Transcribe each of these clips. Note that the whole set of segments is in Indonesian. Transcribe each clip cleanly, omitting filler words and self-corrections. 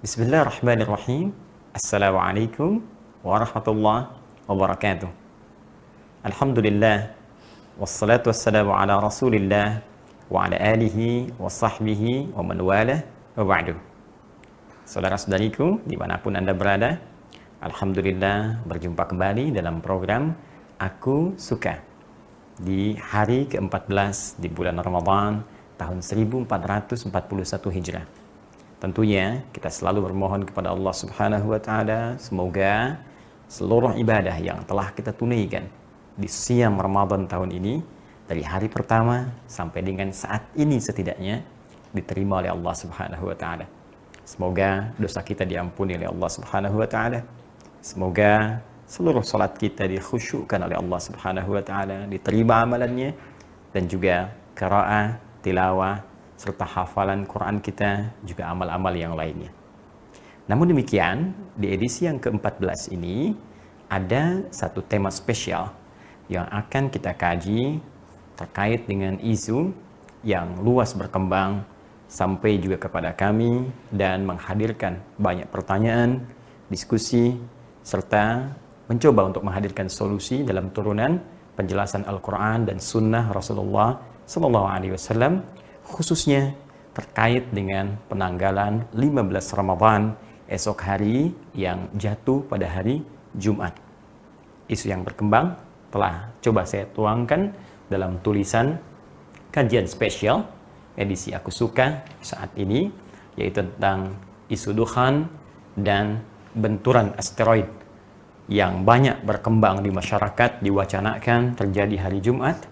Bismillahirrahmanirrahim. Assalamualaikum warahmatullahi wabarakatuh. Alhamdulillah. Wassalatu wassalamu ala rasulillah wa ala alihi wa sahbihi wa man walah wa ba'du. Saudara-saudariku dimanapun Anda berada, Alhamdulillah berjumpa kembali dalam program Aku Suka di hari ke-14 di bulan Ramadan tahun 1441 Hijrah. Tentunya kita selalu bermohon kepada Allah Subhanahu wa Ta'ala, semoga seluruh ibadah yang telah kita tunaikan di siang Ramadan tahun ini, dari hari pertama sampai dengan saat ini setidaknya, diterima oleh Allah Subhanahu wa Ta'ala. Semoga dosa kita diampuni oleh Allah Subhanahu wa Ta'ala. Semoga seluruh salat kita dikhusyukkan oleh Allah Subhanahu wa Ta'ala, diterima amalannya, dan juga qiraah, tilawah, serta hafalan Quran kita, juga amal-amal yang lainnya. Namun demikian, di edisi yang ke-14 ini ada satu tema spesial yang akan kita kaji terkait dengan isu yang luas berkembang sampai juga kepada kami dan menghadirkan banyak pertanyaan, diskusi, serta mencoba untuk menghadirkan solusi dalam turunan penjelasan Al-Quran dan Sunnah Rasulullah SAW, khususnya terkait dengan penanggalan 15 Ramadan esok hari yang jatuh pada hari Jumat. Isu yang berkembang telah coba saya tuangkan dalam tulisan kajian spesial edisi Aku Suka saat ini, yaitu tentang isu dukhan dan benturan asteroid yang banyak berkembang di masyarakat, diwacanakan terjadi hari Jumat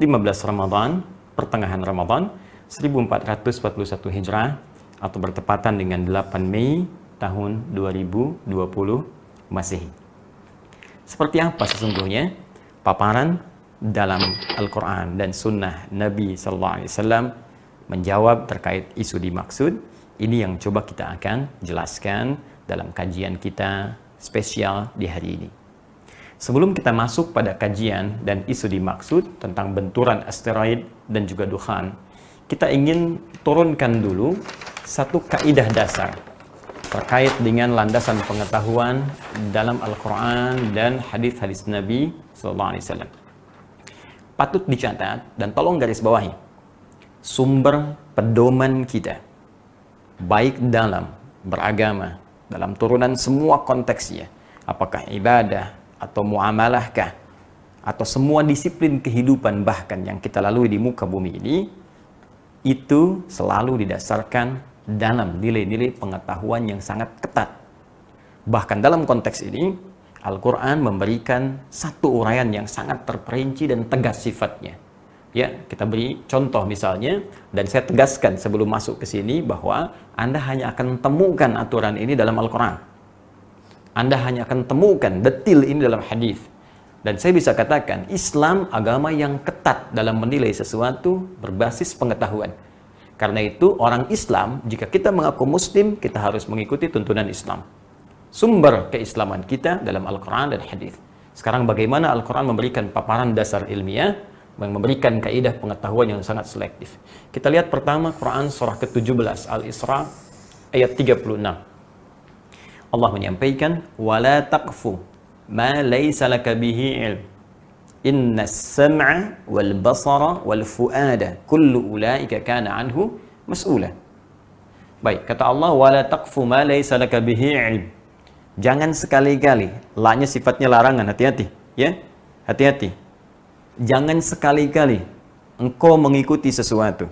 15 Ramadan, pertengahan Ramadan 1441 Hijrah, atau bertepatan dengan 8 Mei tahun 2020 Masehi. Seperti apa sesungguhnya paparan dalam Al-Quran dan Sunnah Nabi SAW menjawab terkait isu dimaksud? Ini yang coba kita akan jelaskan dalam kajian kita spesial di hari ini. Sebelum kita masuk pada kajian dan isu dimaksud tentang benturan asteroid dan juga dukhan, kita ingin turunkan dulu satu kaidah dasar terkait dengan landasan pengetahuan dalam Al-Quran dan hadis-hadis Nabi SAW. Patut dicatat dan tolong garis bawahi, sumber pedoman kita, baik dalam beragama, dalam turunan semua konteksnya, apakah ibadah atau muamalahkah, atau semua disiplin kehidupan bahkan yang kita lalui di muka bumi ini, itu selalu didasarkan dalam nilai-nilai pengetahuan yang sangat ketat. Bahkan dalam konteks ini, Al-Quran memberikan satu uraian yang sangat terperinci dan tegas sifatnya. Ya, kita beri contoh misalnya, dan saya tegaskan sebelum masuk ke sini bahwa Anda hanya akan temukan aturan ini dalam Al-Quran. Anda hanya akan temukan detil ini dalam hadis. Dan saya bisa katakan, Islam agama yang ketat dalam menilai sesuatu berbasis pengetahuan. Karena itu, orang Islam, jika kita mengaku Muslim, kita harus mengikuti tuntunan Islam. Sumber keislaman kita dalam Al-Quran dan hadis. Sekarang bagaimana Al-Quran memberikan paparan dasar ilmiah, yang memberikan kaidah pengetahuan yang sangat selektif. Kita lihat pertama Quran surah ke-17 Al-Isra ayat 36. Allah menyampaikan, وَلَا تَقْفُ ma laysa laka bihi ilm inna as-sam'a wal basara wal fuada kullu ulaika kana anhu mas'ula. Baik, kata Allah, wala taqfu ma laysa laka bihi ilm. Jangan sekali-kali, la-nya sifatnya larangan, hati-hati ya. Hati-hati. Jangan sekali-kali engkau mengikuti sesuatu.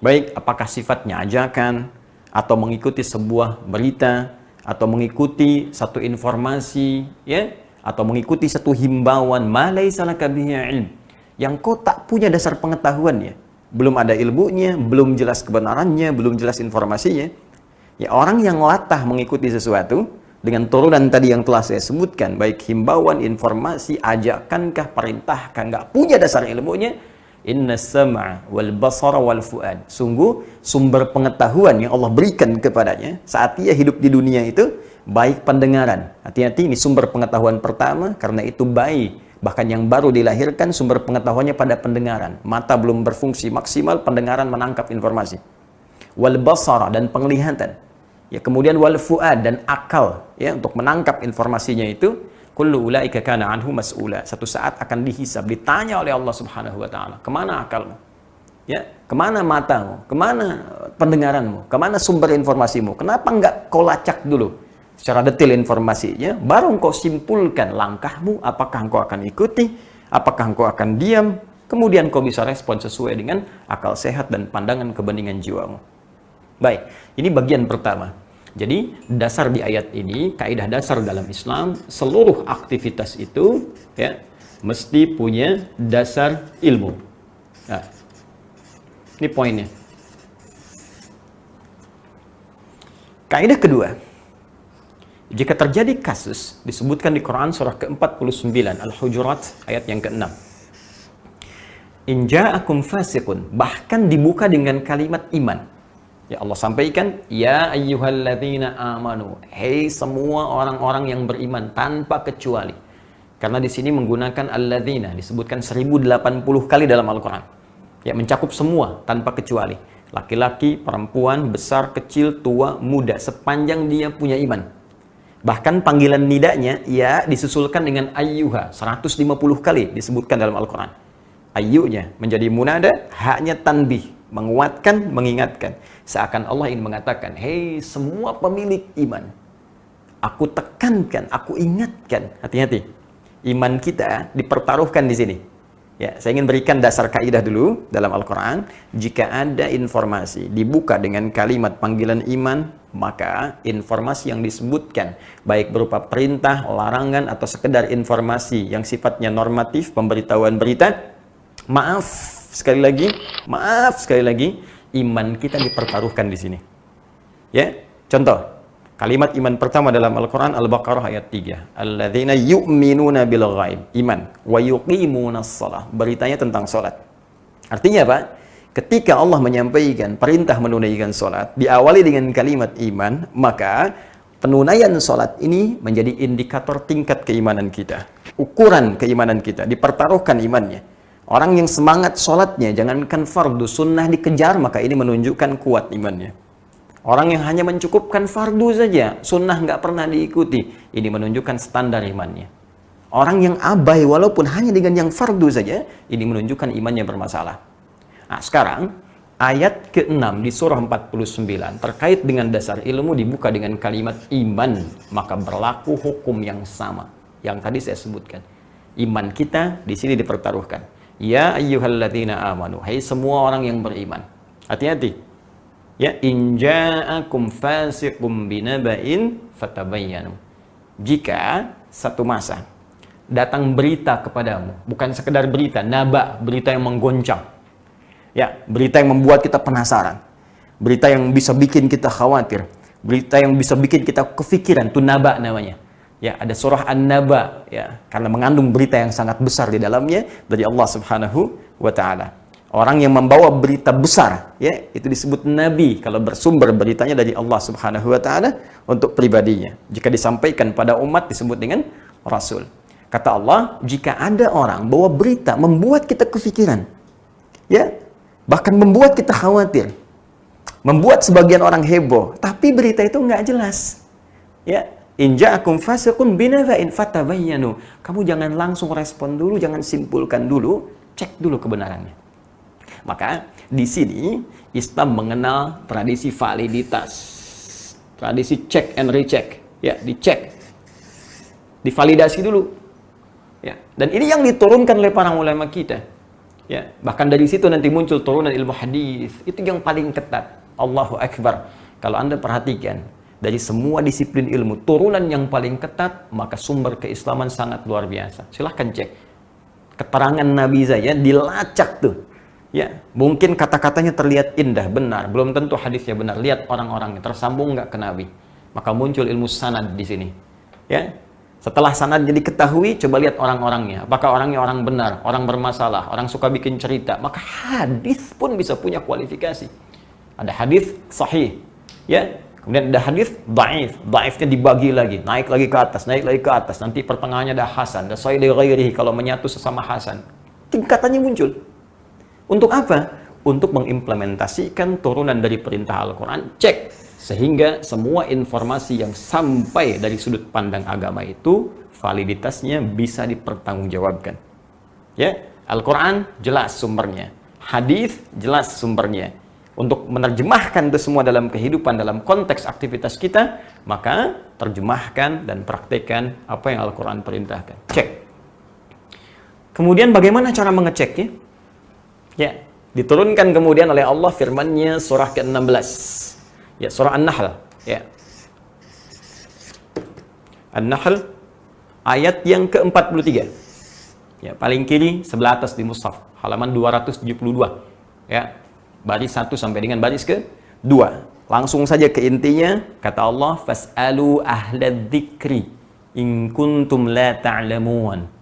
Baik, apakah sifatnya ajakan atau mengikuti sebuah berita, atau mengikuti satu informasi, ya, atau mengikuti satu himbauan, ma laisa laka bihi ilm, yang kau tak punya dasar pengetahuannya, belum ada ilmunya, belum jelas kebenarannya, belum jelas informasinya. Ya, orang yang latah mengikuti sesuatu dengan turunan tadi yang telah saya sebutkan, baik himbauan, informasi, ajakankah, perintahkah, nggak punya dasar ilmunya, inna sam'a wal basara wal fuad, sungguh sumber pengetahuan yang Allah berikan kepadanya saat ia hidup di dunia itu baik pendengaran. Hati-hati, ini sumber pengetahuan pertama, karena itu bayi bahkan yang baru dilahirkan sumber pengetahuannya pada pendengaran. Mata belum berfungsi maksimal, pendengaran menangkap informasi. Wal basara, dan penglihatan. Ya, kemudian wal fuad, dan akal, ya, untuk menangkap informasinya itu. Kullu ulaika kana anhu mas'ula. Satu saat akan dihisab, ditanya oleh Allah Subhanahu wa taala, kemana akalmu? Ya, kemana matamu? Kemana pendengaranmu? Kemana sumber informasimu? Kenapa enggak kau lacak dulu secara detail informasinya, baru engkau simpulkan langkahmu, apakah engkau akan ikuti, apakah engkau akan diam, kemudian kau bisa respon sesuai dengan akal sehat dan pandangan kebeningan jiwamu. Baik, ini bagian pertama. Jadi dasar di ayat ini, kaidah dasar dalam Islam, seluruh aktivitas itu, ya, mesti punya dasar ilmu. Nah, ini poinnya. Kaidah kedua, jika terjadi kasus, disebutkan di Quran surah ke-49 Al-Hujurat ayat yang ke-6. In ja'akum fasiqun, bahkan dibuka dengan kalimat iman. Ya, Allah sampaikan, ya ayyuhalladzina amanu, hei semua orang-orang yang beriman tanpa kecuali. Karena di sini menggunakan alladzina, disebutkan 1080 kali dalam Al-Quran. Ya, mencakup semua tanpa kecuali. Laki-laki, perempuan, besar, kecil, tua, muda, sepanjang dia punya iman. Bahkan panggilan nidanya, ya, disusulkan dengan ayyuha, 150 kali disebutkan dalam Al-Quran. Ayyunya menjadi munada, haknya tanbih, menguatkan, mengingatkan. Seakan Allah ingin mengatakan, hei semua pemilik iman, aku tekankan, aku ingatkan, hati-hati. Iman kita dipertaruhkan di sini. Ya, saya ingin berikan dasar kaidah dulu dalam Al-Quran. Jika ada informasi dibuka dengan kalimat panggilan iman, maka informasi yang disebutkan, baik berupa perintah, larangan, atau sekedar informasi yang sifatnya normatif, pemberitahuan berita, maaf sekali lagi, iman kita dipertaruhkan di sini. Ya, contoh, kalimat iman pertama dalam Al-Quran Al-Baqarah ayat 3. Alladzina yu'minuna bil ghaib, iman, wa yuqimunas shalah, beritanya tentang salat. Artinya apa? Ketika Allah menyampaikan perintah menunaikan salat, diawali dengan kalimat iman, maka penunaian salat ini menjadi indikator tingkat keimanan kita. Ukuran keimanan kita, dipertaruhkan imannya. Orang yang semangat sholatnya, jangankan fardu, sunnah dikejar, maka ini menunjukkan kuat imannya. Orang yang hanya mencukupkan fardu saja, sunnah nggak pernah diikuti, ini menunjukkan standar imannya. Orang yang abai walaupun hanya dengan yang fardu saja, ini menunjukkan imannya bermasalah. Nah, sekarang ayat ke-6 di surah 49 terkait dengan dasar ilmu dibuka dengan kalimat iman, maka berlaku hukum yang sama yang tadi saya sebutkan. Iman kita di sini dipertaruhkan. Ya ayyuhalladzina amanu, hai semua orang yang beriman. Hati-hati. Ya, in ja'akum fasiqum binaba'in fatabayyanu. Jika satu masa datang berita kepadamu, bukan sekedar berita, naba, berita yang menggoncang. Ya, berita yang membuat kita penasaran. Berita yang bisa bikin kita khawatir. Berita yang bisa bikin kita kefikiran, itu naba namanya. Ya, ada surah An-Naba, ya, karena mengandung berita yang sangat besar di dalamnya dari Allah Subhanahu wa taala. Orang yang membawa berita besar, ya, itu disebut nabi kalau bersumber beritanya dari Allah Subhanahu wa taala untuk pribadinya. Jika disampaikan pada umat disebut dengan rasul. Kata Allah, jika ada orang bawa berita membuat kita kefikiran, ya, bahkan membuat kita khawatir, membuat sebagian orang heboh, tapi berita itu nggak jelas, ya. In ja'akum fasiqun binaba'in fatabayyanu. Kamu jangan langsung respon dulu, jangan simpulkan dulu, cek dulu kebenarannya. Maka di sini Islam mengenal tradisi validitas. Tradisi check and recheck, ya, dicek. Divalidasi dulu. Ya, dan ini yang diturunkan oleh para ulama kita. Ya, bahkan dari situ nanti muncul turunan ilmu hadis. Itu yang paling ketat. Allahu Akbar. Kalau Anda perhatikan, dari semua disiplin ilmu, turunan yang paling ketat, maka sumber keislaman sangat luar biasa. Silahkan cek. Keterangan Nabi saya dilacak tuh. Ya, mungkin kata-katanya terlihat indah, benar. Belum tentu hadisnya benar. Lihat orang-orangnya, tersambung nggak ke Nabi. Maka muncul ilmu sanad di sini. Ya, setelah sanadnya diketahui, coba lihat orang-orangnya. Apakah orangnya orang benar, orang bermasalah, orang suka bikin cerita. Maka hadis pun bisa punya kualifikasi. Ada hadis sahih. Ya, kemudian ada hadis dhaif, dhaifnya dibagi lagi, naik lagi ke atas, nanti pertengahannya ada hasan, ada sahih li ghairihi, kalau menyatu sesama hasan. Tingkatannya muncul. Untuk apa? Untuk mengimplementasikan turunan dari perintah Al-Quran. Cek Sehingga semua informasi yang sampai dari sudut pandang agama itu validitasnya bisa dipertanggungjawabkan. Ya, Al-Quran jelas sumbernya, hadis jelas sumbernya. Untuk menerjemahkan itu semua dalam kehidupan, dalam konteks aktivitas kita, maka terjemahkan dan praktekkan apa yang Al-Quran perintahkan. Cek. Kemudian bagaimana cara mengeceknya? Ya, diturunkan kemudian oleh Allah firman-Nya surah ke-16. Ya, surah An-Nahl. Ya. An-Nahl ayat yang ke-43. Ya, paling kiri sebelah atas di mushaf, halaman 272. Ya, baris 1 sampai dengan baris ke-2. Langsung saja ke intinya, kata Allah, fas'alu ahladzikri in kuntum la ta'lamun.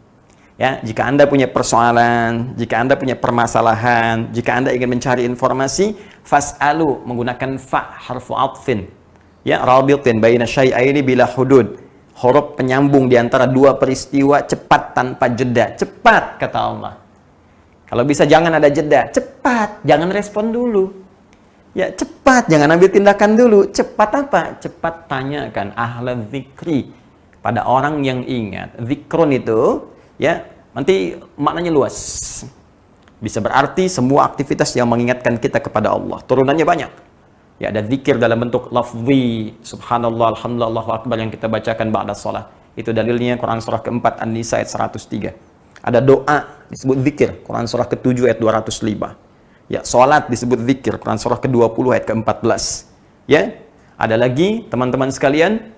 Ya, jika Anda punya persoalan, jika Anda punya permasalahan, jika Anda ingin mencari informasi, fas'alu menggunakan fa harfu atfin. Ya, rabitin baina syai'aini bila hudud. Huruf penyambung di antara dua peristiwa, cepat tanpa jeda. Cepat, kata Allah. Kalau bisa jangan ada jeda. Cepat, jangan respon dulu. Ya, cepat, jangan ambil tindakan dulu. Cepat apa? Cepat tanyakan ahla dzikri pada orang yang ingat. Zikrun itu, ya, nanti maknanya luas. Bisa berarti semua aktivitas yang mengingatkan kita kepada Allah. Turunannya banyak. Ya, ada zikir dalam bentuk lafzi, subhanallah, alhamdulillah, Allahu akbar yang kita bacakan ba'da shalah. Itu dalilnya Quran surah ke-4 An-Nisa ayat 103. Ada doa disebut zikir, Quran surah ke-7 ayat 205. Ya, salat disebut zikir, Quran surah ke-20 ayat ke-14. Ya, ada lagi teman-teman sekalian,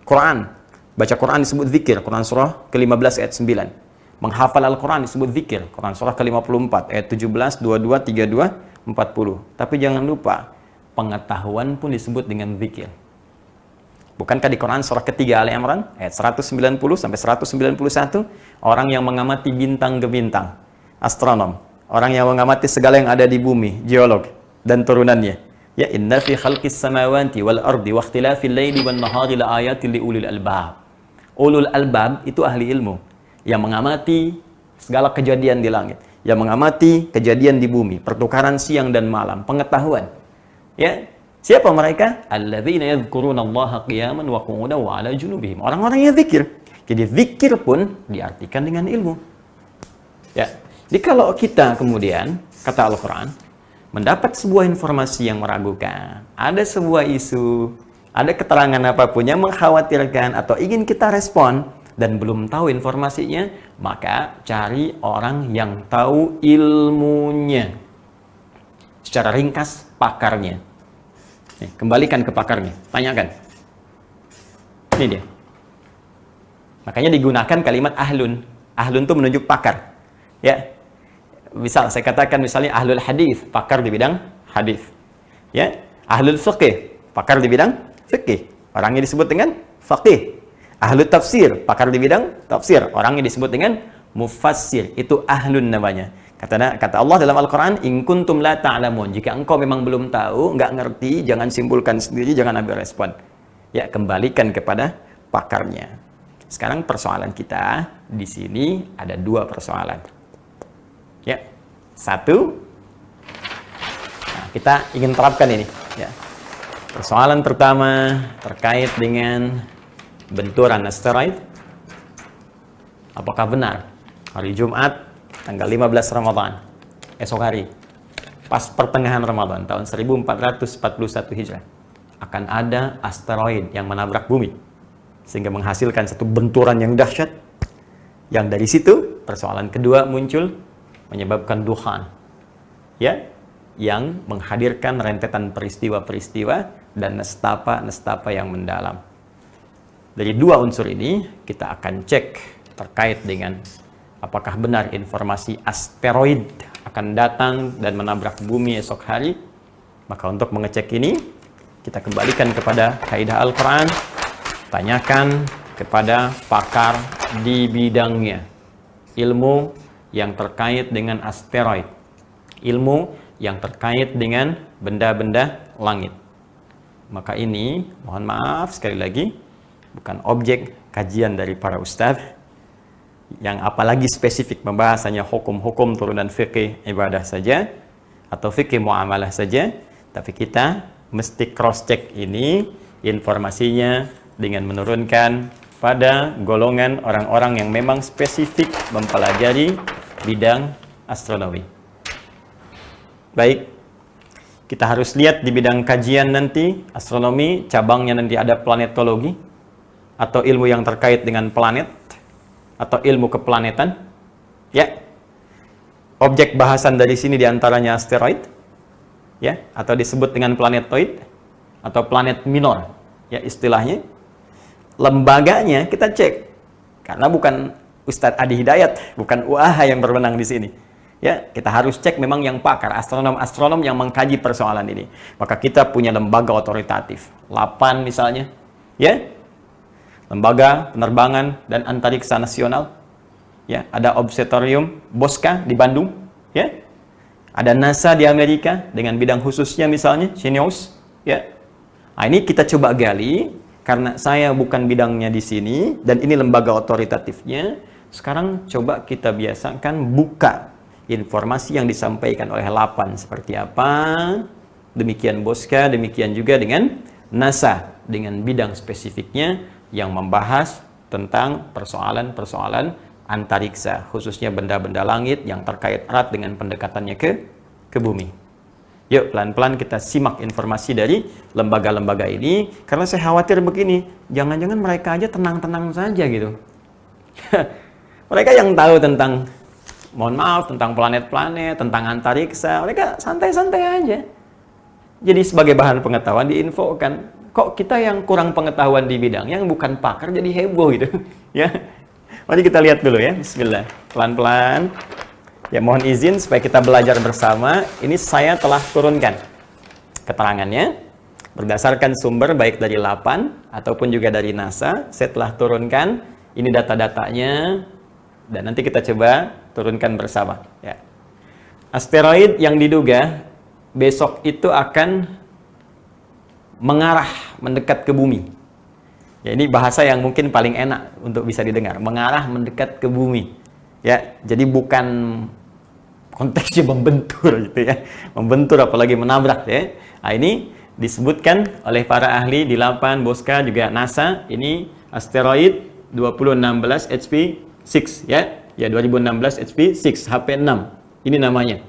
Quran. Baca Quran disebut zikir, Quran surah ke-15 ayat 9. Menghafal Al-Quran disebut zikir, Quran surah ke-54 ayat 17, 22, 32, 40. Tapi jangan lupa, pengetahuan pun disebut dengan zikir. Bukankah di Quran surah ketiga Ali Imran ayat 190 sampai 191, orang yang mengamati bintang ke bintang, astronom, orang yang mengamati segala yang ada di bumi, geolog dan turunannya. Ya, inna fi khalqis samawati wal ardi wa ikhtilafil laili wan nahari la ayatin li ulil albab. Ulul albab itu ahli ilmu yang mengamati segala kejadian di langit, yang mengamati kejadian di bumi, pertukaran siang dan malam, pengetahuan. Ya, siapa mereka? Alladzina yadhkurunallaha qiyaman wa qu'udan wa 'ala junubihim. Orang-orang yang zikir. Jadi zikir pun diartikan dengan ilmu. Ya. Jadi kalau kita kemudian, kata Al-Qur'an, mendapat sebuah informasi yang meragukan, ada sebuah isu, ada keterangan apapun yang mengkhawatirkan atau ingin kita respon dan belum tahu informasinya, maka cari orang yang tahu ilmunya. Secara ringkas, pakarnya. Nih, kembalikan ke pakarnya, tanyakan. Ini dia. Makanya digunakan kalimat ahlun. Ahlun itu menunjuk pakar. Ya. Misal saya katakan misalnya ahlul hadis, pakar di bidang hadis. Ya. Ahlul fiqih, pakar di bidang fiqih. Orangnya disebut dengan faqih. Ahlul tafsir, pakar di bidang tafsir. Orangnya disebut dengan mufassir. Itu ahlun namanya. Kata Allah dalam Al-Quran, in kuntum la ta'lamun. Jika engkau memang belum tahu, nggak ngerti, jangan simpulkan sendiri, jangan ambil respon. Ya, kembalikan kepada pakarnya. Sekarang persoalan kita di sini ada dua persoalan. Ya, satu, nah, kita ingin terapkan ini. Ya. Persoalan pertama terkait dengan benturan asteroid. Apakah benar hari Jumat tanggal 15 Ramadan, esok hari, pas pertengahan Ramadan tahun 1441 Hijrah, akan ada asteroid yang menabrak bumi sehingga menghasilkan satu benturan yang dahsyat, yang dari situ persoalan kedua muncul, menyebabkan dukhan, ya, yang menghadirkan rentetan peristiwa-peristiwa dan nestapa-nestapa yang mendalam. Dari dua unsur ini kita akan cek terkait dengan apakah benar informasi asteroid akan datang dan menabrak bumi esok hari. Maka untuk mengecek ini, kita kembalikan kepada kaidah Al-Quran, tanyakan kepada pakar di bidangnya, ilmu yang terkait dengan asteroid, ilmu yang terkait dengan benda-benda langit. Maka ini, mohon maaf sekali lagi, bukan objek kajian dari para ustadz, yang apalagi spesifik pembahasannya hukum-hukum turunan fikih ibadah saja, atau fikih muamalah saja, tapi kita mesti cross check ini informasinya dengan menurunkan pada golongan orang-orang yang memang spesifik mempelajari bidang astronomi. Baik, kita harus lihat di bidang kajian nanti astronomi, cabangnya nanti ada planetologi atau ilmu yang terkait dengan planet atau ilmu keplanetan. Ya, objek bahasan dari sini diantaranya asteroid, ya, atau disebut dengan planetoid atau planet minor, ya istilahnya. Lembaganya kita cek, karena bukan Ustadz Adi Hidayat, bukan UAH yang berwenang di sini. Ya, kita harus cek memang yang pakar, astronom-astronom yang mengkaji persoalan ini. Maka kita punya lembaga otoritatif, LAPAN misalnya, ya, Lembaga Penerbangan dan Antariksa Nasional. Ya, ada Observatorium Bosca di Bandung, ya. Ada NASA di Amerika dengan bidang khususnya misalnya Xenios, ya. Nah, ini kita coba gali karena saya bukan bidangnya di sini dan ini lembaga otoritatifnya. Sekarang coba kita biasakan buka informasi yang disampaikan oleh LAPAN seperti apa. Demikian Bosca, demikian juga dengan NASA dengan bidang spesifiknya yang membahas tentang persoalan-persoalan antariksa, khususnya benda-benda langit yang terkait erat dengan pendekatannya ke bumi. Yuk, pelan-pelan kita simak informasi dari lembaga-lembaga ini, karena saya khawatir begini, jangan-jangan mereka aja tenang-tenang saja gitu. Mereka yang tahu tentang, mohon maaf, tentang planet-planet, tentang antariksa, mereka santai-santai aja. Jadi sebagai bahan pengetahuan diinfokan, kok kita yang kurang pengetahuan di bidang, yang bukan pakar jadi heboh gitu. Ya, mari kita lihat dulu ya, bismillah, pelan-pelan. Ya, mohon izin supaya kita belajar bersama. Ini saya telah turunkan keterangannya berdasarkan sumber baik dari LAPAN ataupun juga dari NASA. Saya telah turunkan ini data-datanya dan nanti kita coba turunkan bersama. Ya. Asteroid yang diduga besok itu akan mengarah mendekat ke bumi. Ya, ini bahasa yang mungkin paling enak untuk bisa didengar. Mengarah mendekat ke bumi. Ya, jadi bukan konteksnya membentur gitu ya. Membentur apalagi menabrak ya. Nah, ini disebutkan oleh para ahli di LAPAN, Bosca juga NASA. Ini asteroid 2016 HP6 ya. Ya, 2016 HP6 HP6. Ini namanya.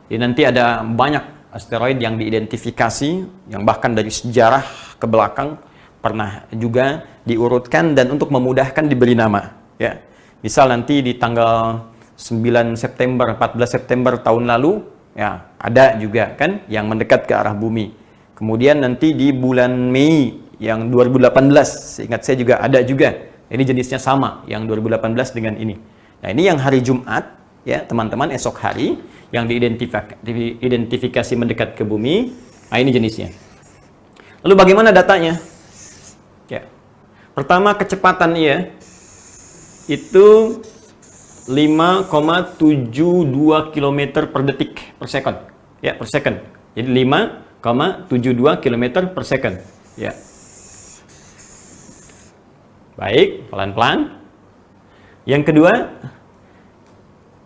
Jadi nanti ada banyak asteroid yang diidentifikasi yang bahkan dari sejarah ke belakang pernah juga diurutkan dan untuk memudahkan diberi nama ya. Misal nanti di tanggal 9 September, 14 September tahun lalu, ya ada juga kan yang mendekat ke arah bumi. Kemudian nanti di bulan Mei yang 2018, ingat saya juga ada juga. Ini jenisnya sama, yang 2018 dengan ini. Nah, ini yang hari Jumat, ya teman-teman, esok hari, yang diidentifikasi mendekat ke bumi. Nah, ini jenisnya. Lalu bagaimana datanya? Ya. Pertama, kecepatan ya. Itu 5,72 km per detik per second. Ya, per second. Jadi 5,72 km per second. Ya. Baik, pelan-pelan. Yang kedua,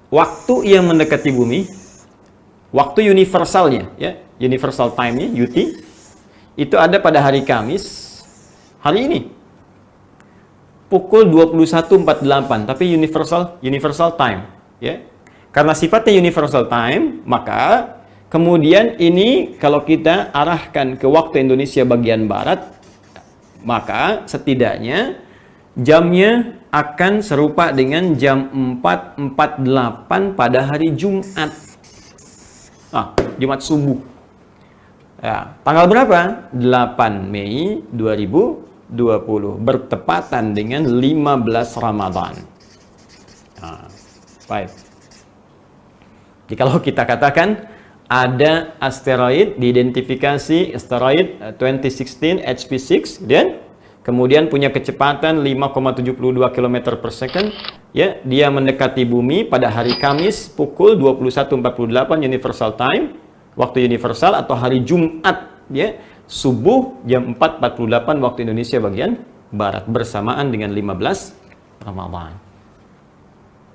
waktu ia mendekati bumi, waktu universalnya, ya, universal time-nya, UT, itu ada pada hari Kamis, hari ini. Pukul 21.48, tapi universal time, ya. Karena sifatnya universal time, maka kemudian ini kalau kita arahkan ke waktu Indonesia bagian barat, maka setidaknya jamnya akan serupa dengan jam 4.48 pada hari Jumat. Jumat subuh. Ya, tanggal berapa? 8 Mei 2020 bertepatan dengan 15 Ramadan. Baik. Jadi kalau kita katakan ada asteroid diidentifikasi asteroid 2016 HP6 dan kemudian punya kecepatan 5,72 km per second, ya, dia mendekati bumi pada hari Kamis pukul 21.48 universal time, waktu universal, atau hari Jumat, ya, subuh jam 4.48 waktu Indonesia bagian barat bersamaan dengan 15 Ramadan.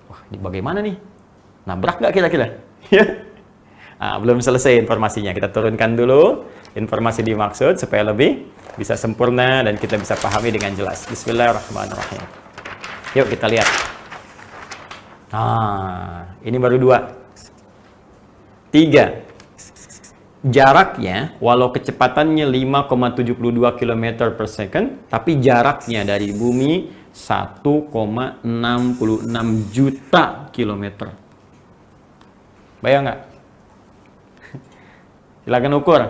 Wah, ini bagaimana nih? Nabrak nggak kira-kira? Ya. Nah, belum selesai informasinya. Kita turunkan dulu informasi dimaksud supaya lebih bisa sempurna dan kita bisa pahami dengan jelas. Bismillahirrahmanirrahim. Yuk kita lihat. Nah, ini baru 2. 3. Jaraknya, walau kecepatannya 5,72 km per second, tapi jaraknya dari bumi 1,66 juta kilometer. Bayang nggak? Silakan ukur.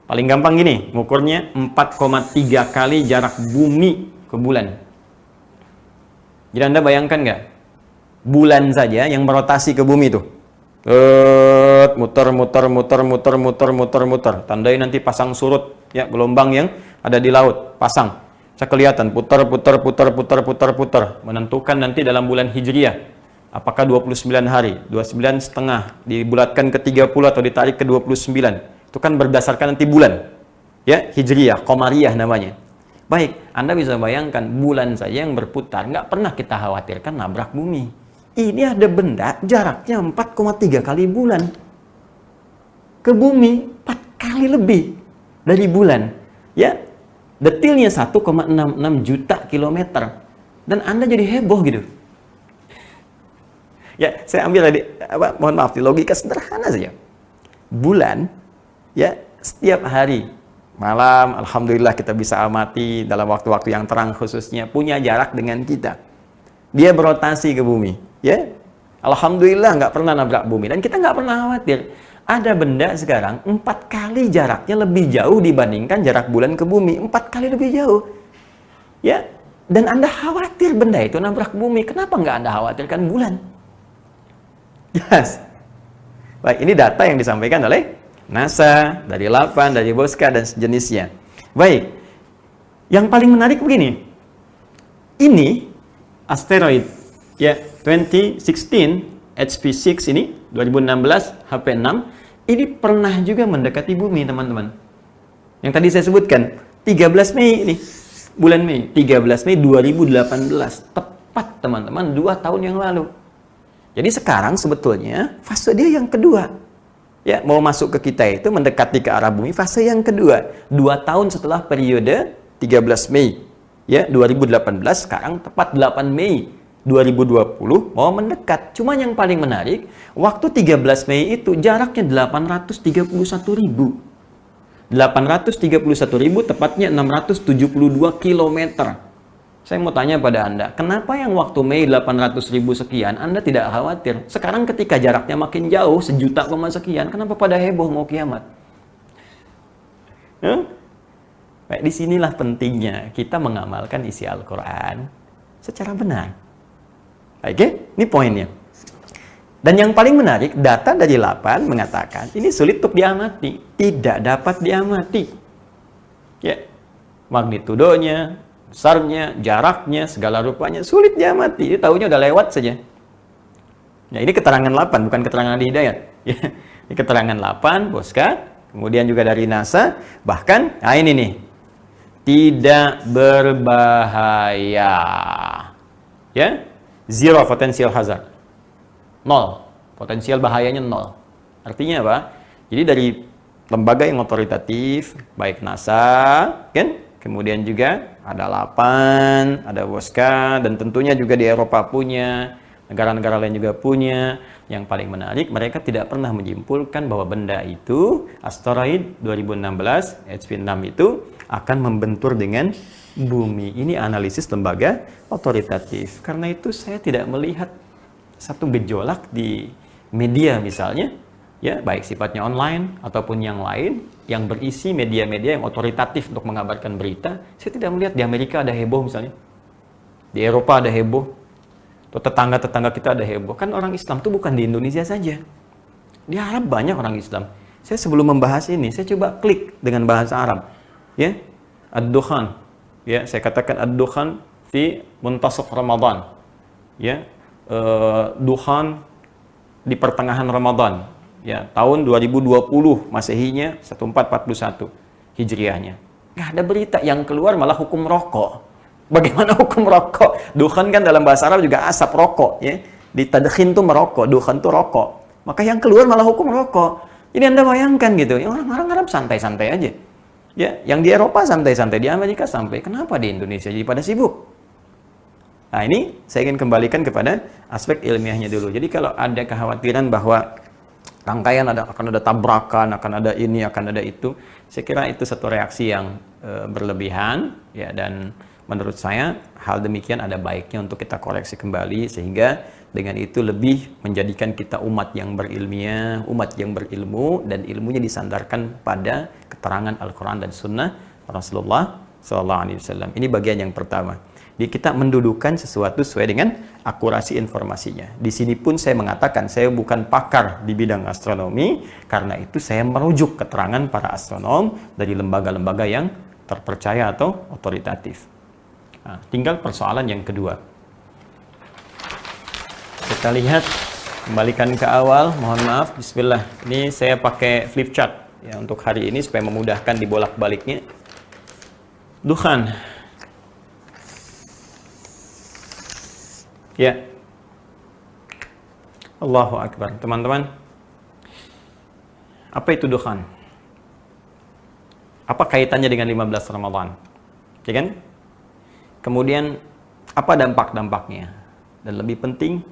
Paling gampang gini, ngukurnya 4,3 kali jarak bumi ke bulan. Jadi Anda bayangkan nggak? Bulan saja yang berotasi ke bumi itu. Muter. Tandai nanti pasang surut, ya, gelombang yang ada di laut, pasang. Bisa kelihatan putar. Menentukan nanti dalam bulan Hijriah. Apakah 29 hari, 29,5 dibulatkan ke 30 atau ditarik ke 29. Itu kan berdasarkan nanti bulan. Ya, Hijriah, Qamariyah namanya. Baik, Anda bisa bayangkan bulan saja yang berputar, nggak pernah kita khawatirkan nabrak bumi. Ini ada benda jaraknya 4,3 kali bulan. Ke bumi 4 kali lebih dari bulan. Ya, detilnya 1,66 juta kilometer. Dan Anda jadi heboh gitu. Ya, saya ambil tadi, mohon maaf, di logika sederhana saja. Bulan, ya, setiap hari, malam, alhamdulillah kita bisa amati dalam waktu-waktu yang terang khususnya, punya jarak dengan kita. Dia berotasi ke bumi, ya. Alhamdulillah nggak pernah nabrak bumi, dan kita nggak pernah khawatir. Ada benda sekarang 4 kali jaraknya lebih jauh dibandingkan jarak bulan ke bumi, 4 kali lebih jauh. Ya, dan Anda khawatir benda itu nabrak bumi, kenapa nggak Anda khawatirkan bulan? Yes. Baik, ini data yang disampaikan oleh NASA, dari LAPAN, dari Boska, dan sejenisnya. Baik, yang paling menarik begini. Ini asteroid, ya, 2016 HP6 ini, 2016 HP6, ini pernah juga mendekati bumi, teman-teman. Yang tadi saya sebutkan, 13 Mei ini, bulan Mei, 13 Mei 2018, tepat teman-teman 2 tahun yang lalu. Jadi sekarang sebetulnya fase dia yang kedua. Ya, mau masuk ke kita itu mendekati ke arah bumi, fase yang kedua. 2 tahun setelah periode 13 Mei. Ya, 2018, sekarang tepat 8 Mei 2020 mau mendekat. Cuma yang paling menarik, waktu 13 Mei itu jaraknya 831.000. 831.000 tepatnya 672 kilometer. Saya mau tanya pada Anda, kenapa yang waktu Mei 800.000 sekian Anda tidak khawatir? Sekarang ketika jaraknya makin jauh, 1 juta sekian, kenapa pada heboh mau kiamat? Baik, disinilah pentingnya kita mengamalkan isi Al-Quran secara benar. Oke, ini poinnya. Dan yang paling menarik, data dari LAPAN mengatakan, ini sulit untuk diamati. Tidak dapat diamati. Ya, magnitudonya, besarnya, jaraknya, segala rupanya sulit diamati. Dia tahunya udah lewat saja. Ya, ini keterangan LAPAN, bukan keterangan Adi Hidayat. Ya, ini keterangan LAPAN, Boska, kemudian juga dari NASA. Bahkan, nah ini nih, tidak berbahaya. Ya, zero potential hazard. 0. Potensial bahayanya 0. Artinya apa? Jadi dari lembaga yang otoritatif, baik NASA, kan? Kemudian juga ada LAPAN, ada Boska, dan tentunya juga di Eropa punya, negara-negara lain juga punya. Yang paling menarik, mereka tidak pernah menyimpulkan bahwa benda itu, asteroid 2016 HP6 itu akan membentur dengan bumi. Ini analisis lembaga otoritatif. Karena itu saya tidak melihat satu gejolak di media misalnya, ya, baik sifatnya online ataupun yang lain, yang berisi media-media yang otoritatif untuk mengabarkan berita. Saya tidak melihat di Amerika ada heboh misalnya, di Eropa ada heboh, atau tetangga-tetangga kita ada heboh. Kan orang Islam itu bukan di Indonesia saja, di Arab banyak orang Islam. Saya sebelum membahas ini, saya coba klik dengan bahasa Arab, ya, ad-dukhan, ya, saya katakan ad-dukhan fi muntasaf Ramadan, ya, dukhan di pertengahan Ramadan, ya, tahun 2020 Masehinya 1441 Hijriahnya. Nggak ada berita, yang keluar malah hukum rokok. Bagaimana hukum rokok? Dukhan kan dalam bahasa Arab juga asap rokok, ya. Di tadkhin tuh merokok, dukhan tuh rokok. maka yang keluar malah hukum rokok. Jadi Anda bayangkan gitu, yang orang Arab santai-santai aja. Ya, yang di Eropa santai-santai, di Amerika santai. Kenapa di Indonesia jadi pada sibuk? Nah, ini saya ingin kembalikan kepada aspek ilmiahnya dulu. Jadi kalau ada kekhawatiran bahwa rangkaian akan ada tabrakan, akan ada ini, akan ada itu, saya kira itu satu reaksi yang berlebihan, ya, dan menurut saya hal demikian ada baiknya untuk kita koreksi kembali, sehingga dengan itu lebih menjadikan kita umat yang berilmiah, umat yang berilmu, dan ilmunya disandarkan pada keterangan Al-Quran dan Sunnah Rasulullah SAW. Ini bagian yang pertama. Jadi kita mendudukan sesuatu sesuai dengan akurasi informasinya. Di sini pun saya mengatakan saya bukan pakar di bidang astronomi, karena itu saya merujuk keterangan para astronom dari lembaga-lembaga yang terpercaya atau otoritatif. Nah, tinggal persoalan yang kedua. Kita lihat, kembalikan ke awal, mohon maaf, bismillah. Ini saya pakai flip chart ya untuk hari ini supaya memudahkan dibolak-baliknya. Dukhan. Ya. Allahu Akbar. Teman-teman, apa itu dukhan? Apa kaitannya dengan 15 Ramadan? Ya kan? Kemudian, apa dampak-dampaknya? Dan lebih penting,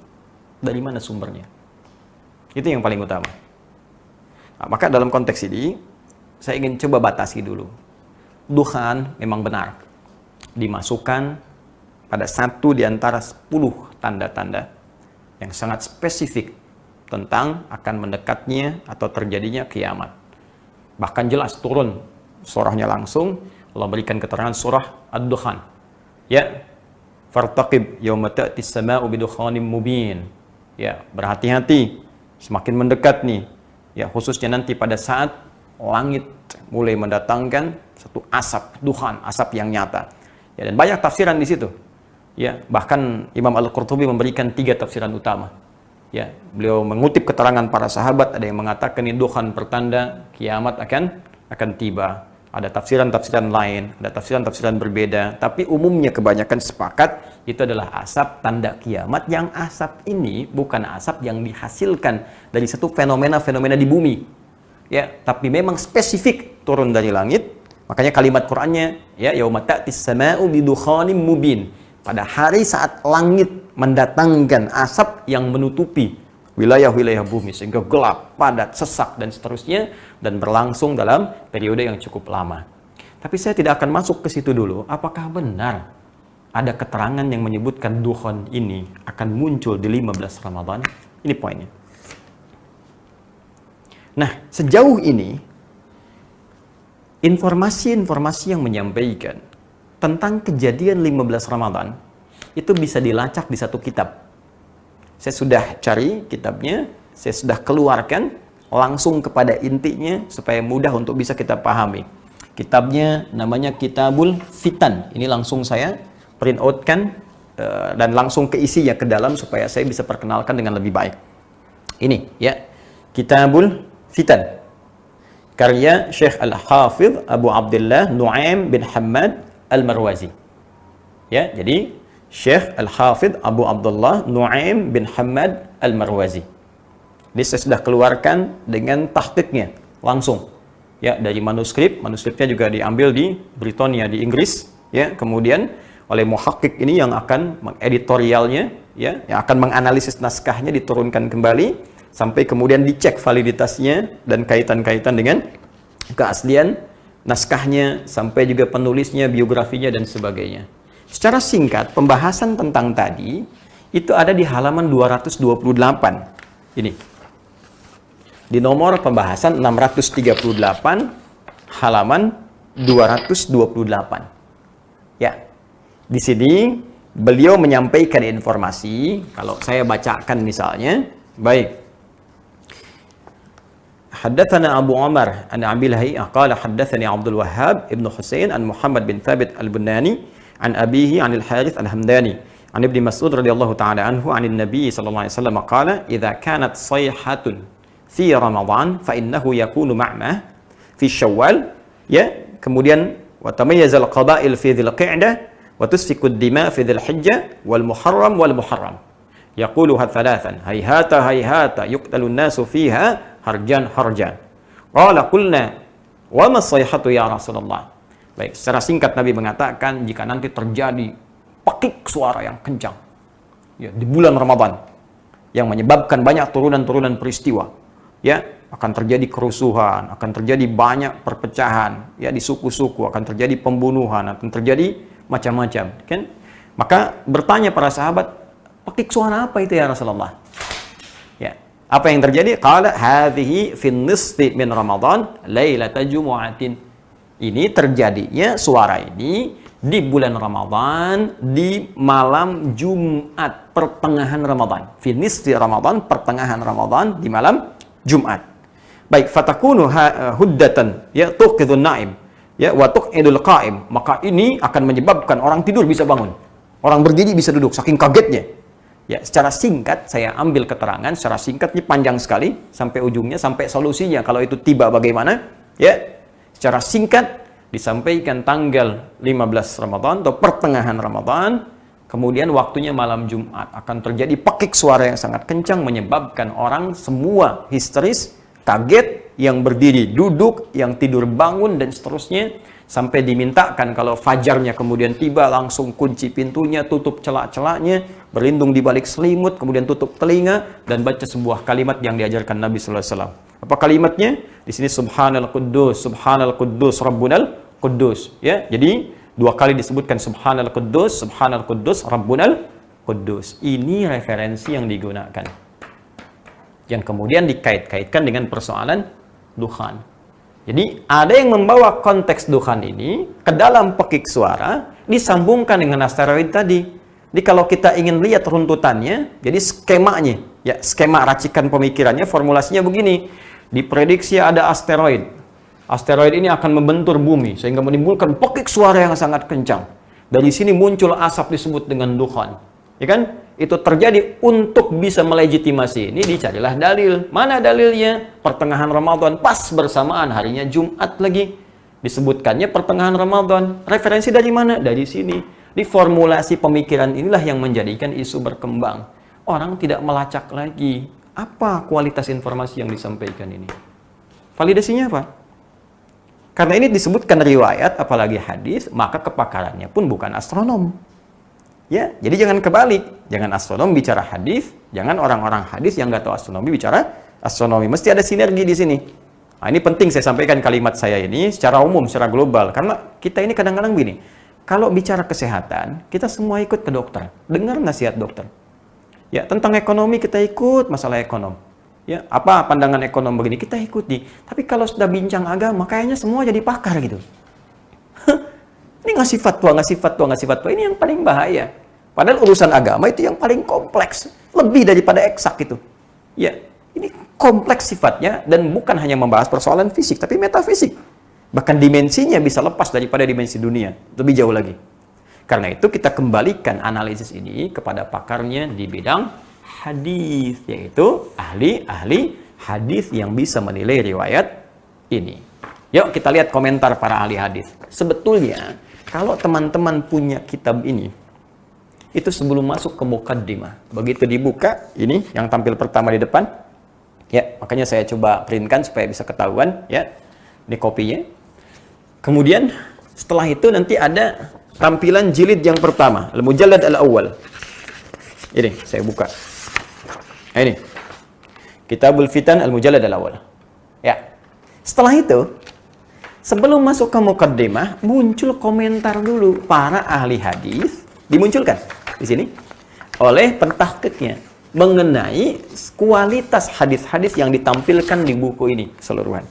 dari mana sumbernya? Itu yang paling utama. Nah, maka dalam konteks ini, saya ingin coba batasi dulu. Dukhan memang benar dimasukkan pada satu di antara 10 tanda-tanda yang sangat spesifik tentang akan mendekatnya atau terjadinya kiamat. Bahkan jelas turun surahnya langsung, Allah berikan keterangan surah Ad-Dukhan. Ya, fartaqib yawma ta'tis sama'u bidukhanim mubin. Ya, berhati-hati, semakin mendekat nih. Ya, khususnya nanti pada saat langit mulai mendatangkan satu asap, dukhan, asap yang nyata. Ya, dan banyak tafsiran di situ. Ya, bahkan Imam Al-Qurtubi memberikan 3 tafsiran utama. Ya, beliau mengutip keterangan para sahabat, ada yang mengatakan ini dukhan pertanda kiamat akan tiba. Ada tafsiran-tafsiran lain, ada tafsiran-tafsiran berbeda, tapi umumnya kebanyakan sepakat itu adalah asap tanda kiamat, yang asap ini bukan asap yang dihasilkan dari satu fenomena-fenomena di bumi. Ya, tapi memang spesifik turun dari langit. Makanya kalimat Qur'annya, ya, yauma ta'tis sama'u bidukhanim mubin. Pada hari saat langit mendatangkan asap yang menutupi wilayah-wilayah bumi sehingga gelap, padat, sesak, dan seterusnya, dan berlangsung dalam periode yang cukup lama. Tapi saya tidak akan masuk ke situ dulu. Apakah benar ada keterangan yang menyebutkan dukhan ini akan muncul di 15 Ramadan? Ini poinnya. Nah, sejauh ini informasi-informasi yang menyampaikan tentang kejadian 15 Ramadan itu bisa dilacak di satu kitab. Saya sudah cari kitabnya, saya sudah keluarkan langsung kepada intinya supaya mudah untuk bisa kita pahami. Kitabnya namanya Kitabul Fitan. Ini langsung saya print out-kan dan langsung keisinya ke dalam supaya saya bisa perkenalkan dengan lebih baik. Ini ya, Kitabul Fitan. Karya Syekh Al-Hafidh Abu Abdullah Nu'aim bin Hammad Al-Marwazi. Ya, jadi Syekh Al-Hafidh Abu Abdullah Nu'aim bin Hammad Al-Marwazi. Ini saya sudah keluarkan dengan tahqiqnya langsung. Ya, dari manuskripnya juga diambil di Britania di Inggris, ya, kemudian oleh muhaqqiq ini yang akan mengeditorialnya, ya, yang akan menganalisis naskahnya, diturunkan kembali sampai kemudian dicek validitasnya dan kaitan-kaitan dengan keaslian naskahnya, sampai juga penulisnya, biografinya, dan sebagainya. Secara singkat, pembahasan tentang tadi itu ada di halaman 228. Ini. Di nomor pembahasan 638, halaman 228. Ya. Di sini beliau menyampaikan informasi, kalau saya bacakan misalnya, baik. حدثنا أبو عمر عن أبي لهيعة قال حدثني عبد الوهاب ابن حسين عن محمد بن ثابت البناني عن أبيه عن الحارث الهمداني عن ابن مسعود رضي الله تعالى عنه عن النبي صلى الله عليه وسلم قال إذا كانت صيحة في رمضان فإنه يكون معمة في الشوال ya kemudian وتميز القبائل في ذي القعدة وتسفك الدماء في ذي الحجة والمحرم والمحرم. yaquluha thalathan hayhata hayhata yuqtalun nasu fiha harjan harjan. Qala qulna wa ma sayhatu ya Rasulullah. Baik, secara singkat Nabi mengatakan jika nanti terjadi pekik suara yang kencang ya di bulan Ramadan yang menyebabkan banyak turunan-turunan peristiwa, ya akan terjadi kerusuhan, akan terjadi banyak perpecahan, ya di suku-suku, akan terjadi pembunuhan, akan terjadi macam-macam, kan? Maka bertanya para sahabat, pekik suara apa itu ya Rasulullah? Ya, apa yang terjadi? Qala hadhihi fin nisfi min Ramadan lailata jumu'atin. Ini terjadinya suara ini di bulan Ramadan, di malam Jumat, pertengahan Ramadan. Finis di Ramadan, pertengahan Ramadan, di malam Jumat. Baik, fatakunu huddatan, ya tuqidun naim, ya wa tuqidul qa'im. Maka ini akan menyebabkan orang tidur bisa bangun. Orang berdiri bisa duduk, saking kagetnya. Ya, secara singkat, saya ambil keterangan, secara singkat, ini panjang sekali, sampai ujungnya, sampai solusinya. Kalau itu tiba bagaimana? Ya, secara singkat, disampaikan tanggal 15 Ramadan atau pertengahan Ramadan, kemudian waktunya malam Jumat, akan terjadi pekik suara yang sangat kencang menyebabkan orang semua histeris, kaget, yang berdiri duduk, yang tidur bangun dan seterusnya, sampai dimintakan kalau fajarnya kemudian tiba langsung kunci pintunya, tutup celak-celaknya, berlindung di balik selimut, kemudian tutup telinga dan baca sebuah kalimat yang diajarkan Nabi sallallahu alaihi wasallam. Apa kalimatnya? Di sini Subhanal Quddus, Rabbunal Quddus. Ya, jadi dua kali disebutkan Subhanal Quddus, Rabbunal Quddus. Ini referensi yang digunakan. Yang kemudian dikait-kaitkan dengan persoalan dukhan. Jadi ada yang membawa konteks dukhan ini ke dalam pekik suara, disambungkan dengan asteroid tadi. Jadi kalau kita ingin lihat runtutannya, jadi skemanya, ya skema racikan pemikirannya, formulasinya begini. Diprediksi ada asteroid. Asteroid ini akan membentur bumi sehingga menimbulkan pekik suara yang sangat kencang. Dari sini muncul asap disebut dengan dukhan. Ya kan? Itu terjadi untuk bisa melegitimasi. Ini dicarilah dalil. Mana dalilnya? Pertengahan Ramadan, pas bersamaan harinya Jumat lagi. Disebutkannya pertengahan Ramadan. Referensi dari mana? Dari sini. Di formulasi pemikiran inilah yang menjadikan isu berkembang. Orang tidak melacak lagi. Apa kualitas informasi yang disampaikan ini? Validasinya apa? Karena ini disebutkan riwayat, apalagi hadis, maka kepakarannya pun bukan astronom. Ya, jadi jangan kebalik. Jangan astronom bicara hadis, jangan orang-orang hadis yang nggak tahu astronomi bicara astronomi. Mesti ada sinergi di sini. Nah, ini penting saya sampaikan kalimat saya ini secara umum, secara global. Karena kita ini kadang-kadang begini, kalau bicara kesehatan, kita semua ikut ke dokter. Dengar nasihat dokter. Ya, tentang ekonomi kita ikut masalah ekonom. Ya, apa pandangan ekonom begini kita ikuti. Tapi kalau sudah bincang agama, kayaknya semua jadi pakar gitu. Ini ngasih fatwa. Ini yang paling bahaya. Padahal urusan agama itu yang paling kompleks, lebih daripada eksak itu. Ya, ini kompleks sifatnya dan bukan hanya membahas persoalan fisik, tapi metafisik. Bahkan dimensinya bisa lepas daripada dimensi dunia, lebih jauh lagi. Karena itu kita kembalikan analisis ini kepada pakarnya di bidang hadis, yaitu ahli hadis yang bisa menilai riwayat ini. Yuk kita lihat komentar para ahli hadis. Sebetulnya kalau teman-teman punya kitab ini, itu sebelum masuk ke mukaddimah, begitu dibuka, ini yang tampil pertama di depan, ya makanya saya coba printkan supaya bisa ketahuan, ya ini kopinya. Kemudian setelah itu nanti ada tampilan jilid yang pertama, Al-Mujallad Al-Awwal. Ini saya buka. Nah, ini Kitabul Fitan Al-Mujallad Al-Awwal. Ya. Setelah itu, sebelum masuk ke mukaddimah, muncul komentar dulu para ahli hadis, dimunculkan di sini oleh pentahqiqnya mengenai kualitas hadis-hadis yang ditampilkan di buku ini keseluruhan.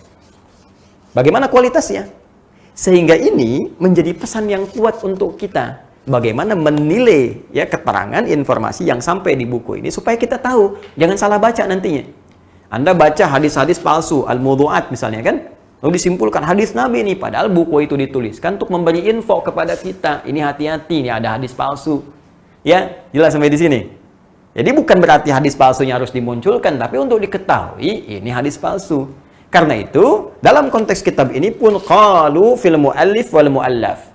Bagaimana kualitasnya? Sehingga ini menjadi pesan yang kuat untuk kita. Bagaimana menilai ya keterangan informasi yang sampai di buku ini supaya kita tahu, jangan salah baca nantinya. Anda baca hadis-hadis palsu, al-mawdu'at misalnya kan, lalu disimpulkan hadis Nabi ini, padahal buku itu dituliskan untuk memberi info kepada kita. Ini hati-hati, ini ada hadis palsu. Ya, jelas sampai di sini. Jadi bukan berarti hadis palsunya harus dimunculkan, tapi untuk diketahui ini hadis palsu. Karena itu, dalam konteks kitab ini pun qalu fil mu'allif wal mu'allaf.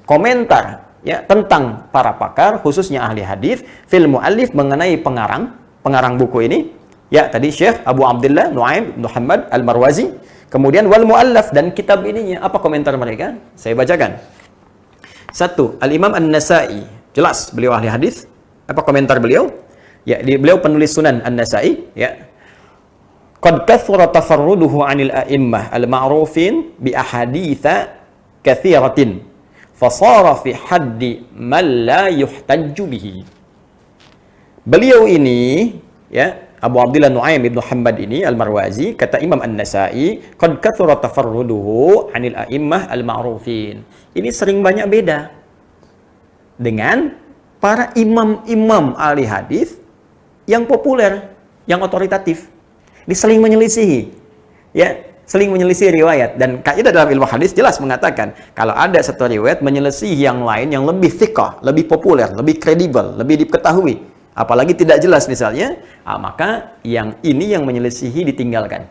Komentar ya tentang para pakar khususnya ahli hadis fil muallif mengenai pengarang buku ini. Ya, tadi Syekh Abu Abdullah Nu'aim bin Muhammad Al-Marwazi. Kemudian wal muallaf dan kitab ininya apa komentar mereka? Saya bacakan. 1. Al-Imam An-Nasa'i. Jelas beliau ahli hadis. Apa komentar beliau? Ya, beliau penulis Sunan An-Nasa'i, ya. Qad kathura tafarruduhu 'anil a'immah al-ma'rufin bi ahaditsa katsiratin. Fasara fi haddi man la yuhtajju bihi. Beliau ini, ya, Abu Abdullah Nu'aim bin Muhammad ini Al-Marwazi, kata Imam An-Nasa'i, qad kathura tafarruduhu 'anil a'immah al-ma'rufin. Ini sering banyak beda dengan para imam-imam ahli hadis yang populer, yang otoritatif. Ini saling menyelisihi. Ya, saling menyelisih riwayat, dan kaidah dalam ilmu hadis jelas mengatakan kalau ada satu riwayat menyelisihi yang lain yang lebih thiqah, lebih populer, lebih kredibel, lebih diketahui, apalagi tidak jelas misalnya, maka yang ini yang menyelisihi ditinggalkan.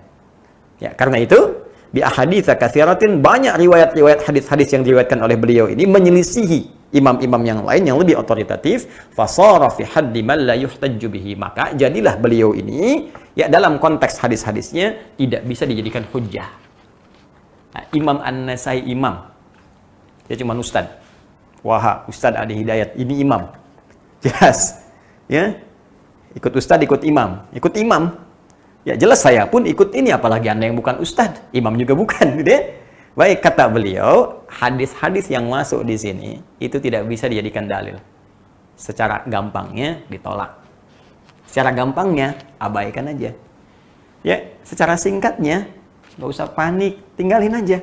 Ya, karena itu bi ahaditsa katsiratin, banyak riwayat-riwayat hadis-hadis yang diriwayatkan oleh beliau ini menyelisihi imam-imam yang lain yang lebih otoritatif. Fasara fi haddi man la yuhtajju bihi, maka jadilah beliau ini, ya, dalam konteks hadis-hadisnya tidak bisa dijadikan hujjah. Nah, Imam An-Nasai imam, dia cuma ustad. Wah, Ustad Adi Hidayat ini imam, jelas, ya, ikut ustad, ikut imam, ya jelas saya pun ikut ini, apalagi Anda yang bukan ustad, imam juga bukan, gitu ya. Baik, kata beliau, hadis-hadis yang masuk di sini itu tidak bisa dijadikan dalil. Secara gampangnya ditolak. Secara gampangnya abaikan aja. Ya, secara singkatnya nggak usah panik, tinggalin aja.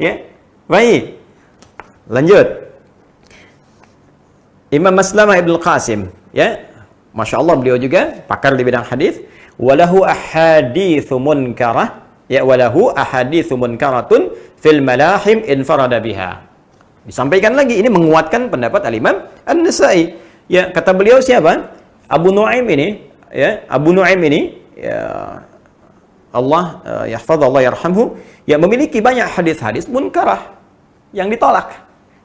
Ya, baik. Lanjut. Imam Maslamah Ibnu Qasim, ya, masya Allah beliau juga pakar di bidang hadis. Walahu ahaditsu munkarah, ya, walahu ahaditsu munkaratun fil malahim infarada biha. Disampaikan lagi, ini menguatkan pendapat Al-Imam An-Nasa'i. Ya, kata beliau siapa? Abu Nu'aim ini, ya, Abu Nu'aim ini, ya, Allah yahfaz, Allah yarhamhu, ya, memiliki banyak hadis-hadis munkarah yang ditolak.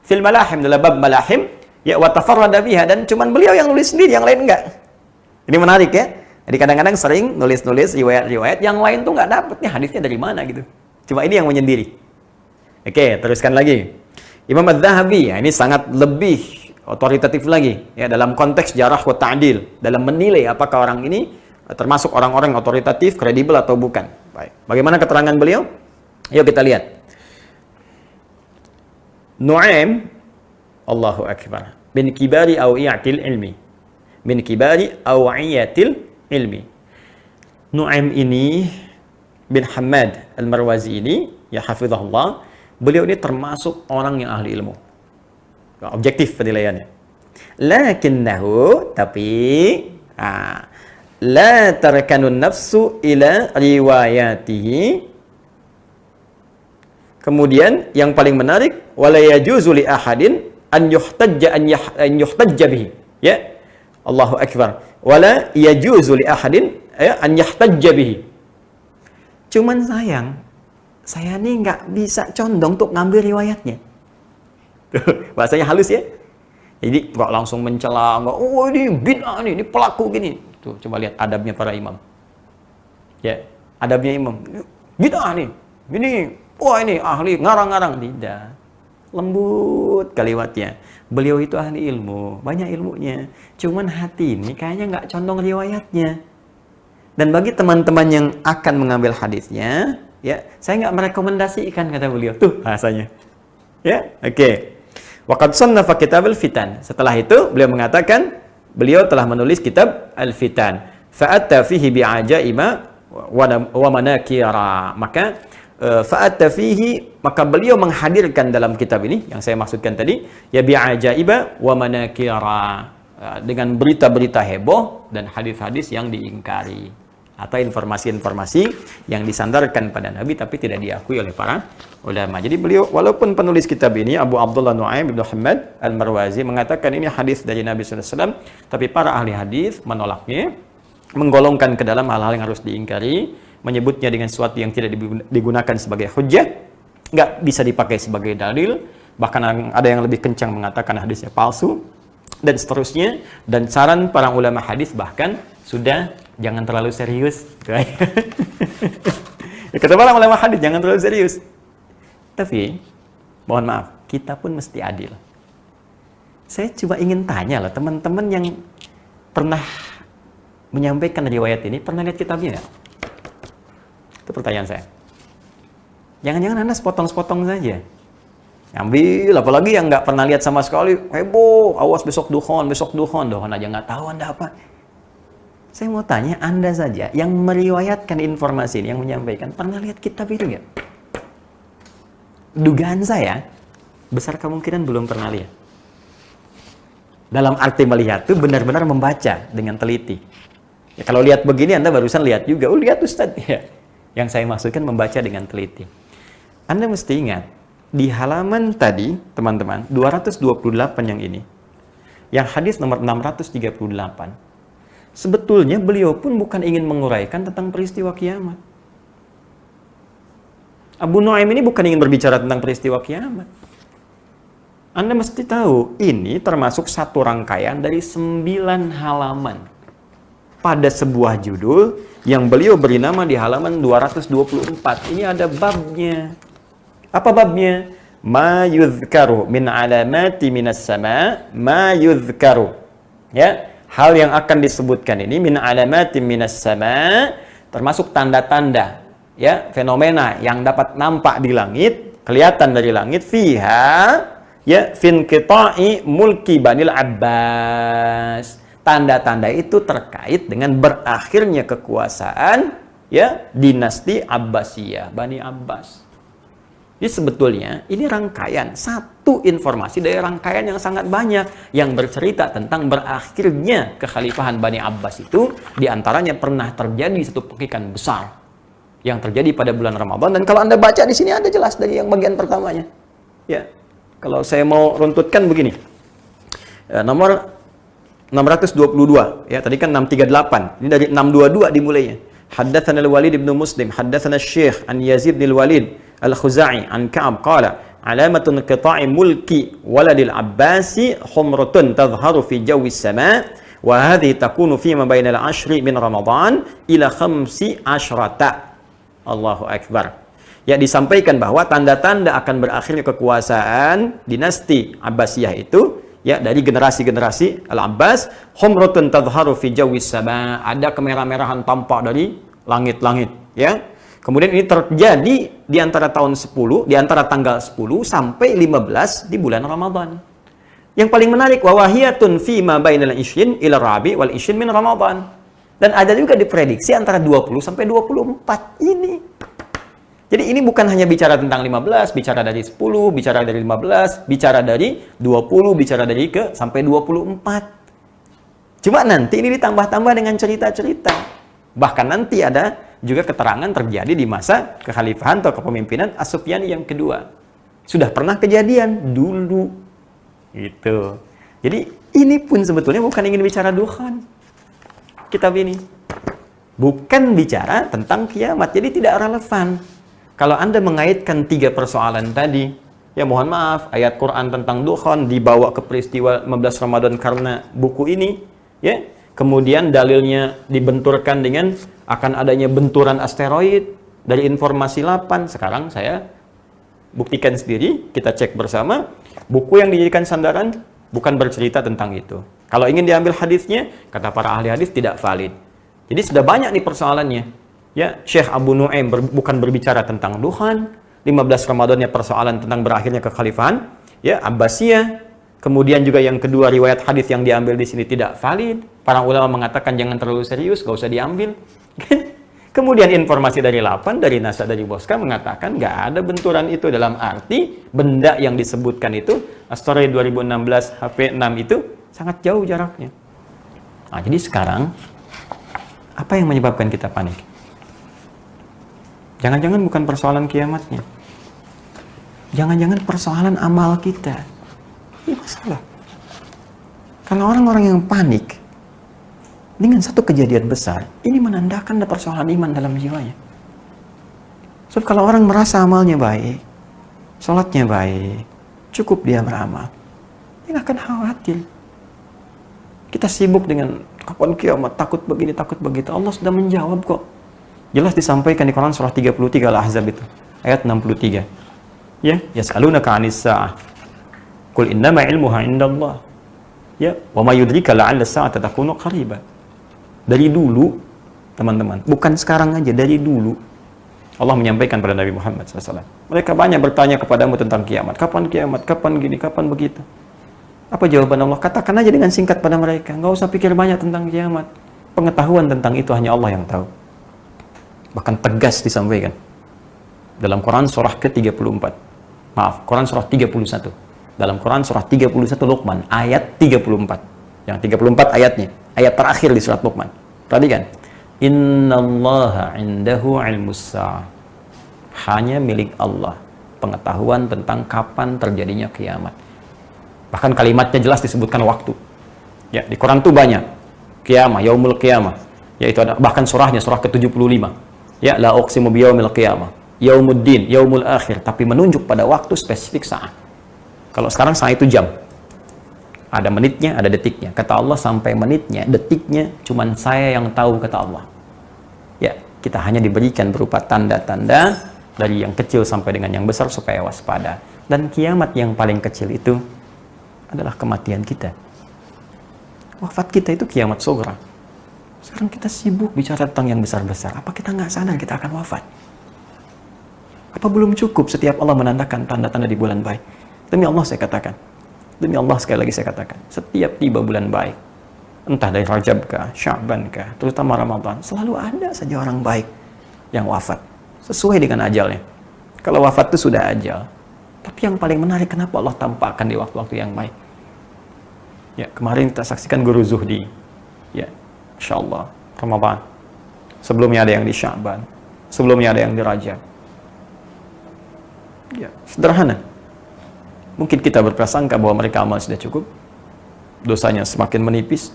Fil malahim, dalam bab malahim, ya, wa tafarrada biha, dan cuman beliau yang nulis sendiri, yang lain enggak. Ini menarik, ya. Jadi kadang-kadang sering nulis-nulis riwayat-riwayat yang lain tuh nggak dapet nih hadisnya dari mana gitu. Cuma ini yang menyendiri. Oke, teruskan lagi. Imam Az-Zahabi, ya, ini sangat lebih otoritatif lagi, ya, dalam konteks jarah wa ta'dil, dalam menilai apakah orang ini termasuk orang-orang otoritatif, kredibel atau bukan. Baik. Bagaimana keterangan beliau? Yuk kita lihat. Nu'aim, Allahu Akbar, min kibari awiyatil ilmi. Min kibari awiyatil ilmi. Nu'aim ini bin Hamad Al-Marwazi ini, ya, hafizahullah, beliau ini termasuk orang yang ahli ilmu. Objektif penilaiannya. Lakinnahu, tapi la tarkanun nafsu ila riwayatihi. Kemudian yang paling menarik, wala yajuzu li ahadin an yuhtajja bihi. Ya. Allahu Akbar. Wala yajuzu li ahadin, ya, an yahtajja bihi. Cuman sayang, saya nih nggak bisa condong untuk ngambil riwayatnya. Bahasanya halus, ya. Jadi nggak langsung mencela, nggak, oh ini bid'ah nih, ini pelaku gini. Tuh, coba lihat adabnya para imam. Ya, adabnya imam. Bid'ah nih, ini, wah ini ahli ngarang-ngarang. Tidak. Lembut kalimatnya. Beliau itu ahli ilmu, banyak ilmunya. Cuman hati ini kayaknya nggak condong riwayatnya. Dan bagi teman-teman yang akan mengambil hadisnya, ya, saya nggak merekomendasikan, kata beliau. Tuh bahasanya. Ya, oke. Waqad sannafa kitab al-fitan. Setelah itu beliau mengatakan beliau telah menulis kitab al-fitan. Fa'atta fihi bi'ajaiba wa manakira. Maka fa'atta fihi, maka beliau menghadirkan dalam kitab ini yang saya maksudkan tadi, ya, bi'ajaiba wa manakira, dengan berita-berita heboh dan hadis-hadis yang diingkari, atau informasi-informasi yang disandarkan pada Nabi tapi tidak diakui oleh para ulama. Jadi beliau, walaupun penulis kitab ini Abu Abdullah Nu'aim bin Muhammad Al-Marwazi mengatakan ini hadis dari Nabi SAW, tapi para ahli hadis menolaknya, menggolongkan ke dalam hal-hal yang harus diingkari, menyebutnya dengan sesuatu yang tidak digunakan sebagai hujjah, nggak bisa dipakai sebagai dalil, Bahkan ada yang lebih kencang mengatakan hadisnya palsu, dan seterusnya. Dan saran para ulama hadis bahkan sudah jangan terlalu serius. Kata para ulama hadis jangan terlalu serius. Tapi mohon maaf, kita pun mesti adil. Saya coba ingin tanya loh, teman-teman yang pernah menyampaikan riwayat ini, pernah lihat kitabnya nggak? Itu pertanyaan saya. Jangan-jangan Anda sepotong-sepotong saja. Ambil, apalagi yang nggak pernah lihat sama sekali, heboh, awas besok dukhon aja nggak tahu Anda apa. Saya mau tanya, Anda saja yang meriwayatkan informasi ini, yang menyampaikan, pernah lihat kitab itu nggak? Dugaan saya, besar kemungkinan belum pernah lihat. Dalam arti melihat itu benar-benar membaca dengan teliti. Ya, kalau lihat begini, Anda barusan lihat juga, oh lihat Ustadz. Ya. Yang saya maksudkan membaca dengan teliti. Anda mesti ingat, di halaman tadi, teman-teman, 228 yang ini, yang hadis nomor 638, sebetulnya beliau pun bukan ingin menguraikan tentang peristiwa kiamat. Abu Nuaim ini bukan ingin berbicara tentang peristiwa kiamat. Anda mesti tahu, ini termasuk satu rangkaian dari 9 halaman pada sebuah judul yang beliau beri nama di halaman 224. Ini ada babnya. Apa babnya? Ma yudhkaru min alamati minas sama ma yudhkaru. Ya, hal yang akan disebutkan ini min alamati minas sama, termasuk tanda-tanda, ya, fenomena yang dapat nampak di langit, kelihatan dari langit, fiha, ya, fin qita'i mulki Banil Abbas. Tanda-tanda itu terkait dengan berakhirnya kekuasaan, ya, dinasti Abbasiyah, Bani Abbas. Jadi sebetulnya ini rangkaian, satu informasi dari rangkaian yang sangat banyak yang bercerita tentang berakhirnya kekhalifahan Bani Abbas itu. Diantaranya pernah terjadi satu pekikan besar yang terjadi pada bulan Ramadan. Dan kalau Anda baca di sini ada jelas dari yang bagian pertamanya. Ya, kalau saya mau runtutkan begini, nomor 622, ya tadi kan 638, ini dari 622 dimulainya. Haddatsana al-Walid ibn Muslim, haddatsana Syekh an Yazid bin Walid al-Khuzai an Ka'ab qala alamatun qita'i mulki waladil Abbasi humratun tadhharu fi jawi as-sama' wa hadhihi takunu fi ma bainal 'ashri min Ramadan ila 15. Allahu akbar. Ya, disampaikan bahwa tanda-tanda akan berakhirnya kekuasaan dinasti Abbasiyah itu, ya, dari generasi-generasi Al-Abbas, humratun tadhharu fi jawi as-sama', ada kemerah-merahan tampak dari langit-langit, ya. Kemudian ini terjadi di antara tahun 10, di antara tanggal 10 sampai 15 di bulan Ramadan. Yang paling menarik, wawahiyatun fi ma bainal 20 ila rabi wal 20 min Ramadan. Dan ada juga diprediksi antara 20 sampai 24 ini. Jadi ini bukan hanya bicara tentang 15, bicara dari 10, bicara dari 15, bicara dari 20, bicara dari sampai 24. Cuma nanti ini ditambah-tambah dengan cerita-cerita. Bahkan nanti ada juga keterangan terjadi di masa kekhalifahan atau kepemimpinan As-Sufyani yang kedua. Sudah pernah kejadian dulu. Gitu. Jadi ini pun sebetulnya bukan ingin bicara dukhan. Kitab ini bukan bicara tentang kiamat. Jadi tidak relevan. Kalau Anda mengaitkan 3 persoalan tadi, ya mohon maaf, ayat Quran tentang dukhan dibawa ke peristiwa 15 Ramadan karena buku ini, ya. Kemudian dalilnya dibenturkan dengan akan adanya benturan asteroid dari informasi 8. Sekarang saya buktikan sendiri, kita cek bersama, buku yang dijadikan sandaran bukan bercerita tentang itu. Kalau ingin diambil hadisnya, kata para ahli hadis tidak valid. Jadi sudah banyak nih persoalannya. Ya, Syekh Abu Nuaim bukan berbicara tentang dukhan, 15 Ramadannya persoalan tentang berakhirnya kekhalifahan, ya, Abbasiyah. Kemudian juga yang kedua, riwayat hadis yang diambil di sini tidak valid. Para ulama mengatakan jangan terlalu serius, gak usah diambil. Kemudian informasi dari 8, dari NASA, dari Boska mengatakan nggak ada benturan itu, dalam arti benda yang disebutkan itu, asteroid 2016 HP6 itu sangat jauh jaraknya. Nah, jadi sekarang apa yang menyebabkan kita panik? Jangan-jangan bukan persoalan kiamatnya. Jangan-jangan persoalan amal kita. Ini masalah. Kalau orang-orang yang panik dengan satu kejadian besar, ini menandakan ada persoalan iman dalam jiwanya. Sebab kalau orang merasa amalnya baik, sholatnya baik, cukup dia beramal. Dia nggak akan khawatir. Kita sibuk dengan kapan kiamat, takut begini, takut begitu. Allah sudah menjawab kok. Jelas disampaikan di Quran surah 33 Al-Ahzab itu, ayat 63. Ya, yas'alunaka 'anis sa'ah. Qul innama 'ilmuha 'indallah. Ya, wa ma yudrika la'alla as-sa'ata takunu qariba. Dari dulu, teman-teman, bukan sekarang aja, dari dulu Allah menyampaikan pada Nabi Muhammad SAW. Mereka banyak bertanya kepadamu tentang kiamat. Kapan kiamat? Kapan gini? Kapan begitu? Apa jawaban Allah? Katakan aja dengan singkat pada mereka. Nggak usah pikir banyak tentang kiamat. Pengetahuan tentang itu hanya Allah yang tahu. Bahkan tegas disampaikan. Dalam Quran surah ke-34. Maaf, Quran surah 31. Dalam Quran surah 31 Luqman, ayat 34. Yang 34 ayatnya. Ayat terakhir di surat Luqman. Perhatikan. Innallaha indahu ilmus sa'ah. Hanya milik Allah pengetahuan tentang kapan terjadinya kiamat. Bahkan kalimatnya jelas disebutkan waktu. Ya, di Quran itu banyak. Kiamah, yaumul kiamah. Yaitu ada bahkan surahnya surah ke-75. Ya, la uqsimu biyaumil qiyamah, yaumuddin, yaumul akhir, tapi menunjuk pada waktu spesifik saat. Kalau sekarang saat itu jam. Ada menitnya, ada detiknya. Kata Allah sampai menitnya, detiknya cuman saya yang tahu, kata Allah. Ya, kita hanya diberikan berupa tanda-tanda dari yang kecil sampai dengan yang besar supaya waspada. Dan kiamat yang paling kecil itu adalah kematian kita. Wafat kita itu kiamat sughra. Sekarang kita sibuk bicara tentang yang besar-besar. Apa kita nggak sadar kita akan wafat? Apa belum cukup setiap Allah menandakan tanda-tanda di bulan baik? Demi Allah saya katakan. Demi Allah sekali lagi saya katakan. Setiap tiba bulan baik, entah dari Rajab kah, Sya'ban kah, terutama Ramadan, selalu ada saja orang baik yang wafat. Sesuai dengan ajalnya. Kalau wafat itu sudah ajal. Tapi yang paling menarik, kenapa Allah tampakkan di waktu-waktu yang baik? Ya, kemarin kita saksikan Guru Zuhdi. Ya, Insya Allah, Ramadan. Sebelumnya ada yang di Sya'ban. Sebelumnya ada yang di Rajab. Ya, sederhana. Mungkin kita berprasangka bahwa mereka amal sudah cukup. Dosanya semakin menipis.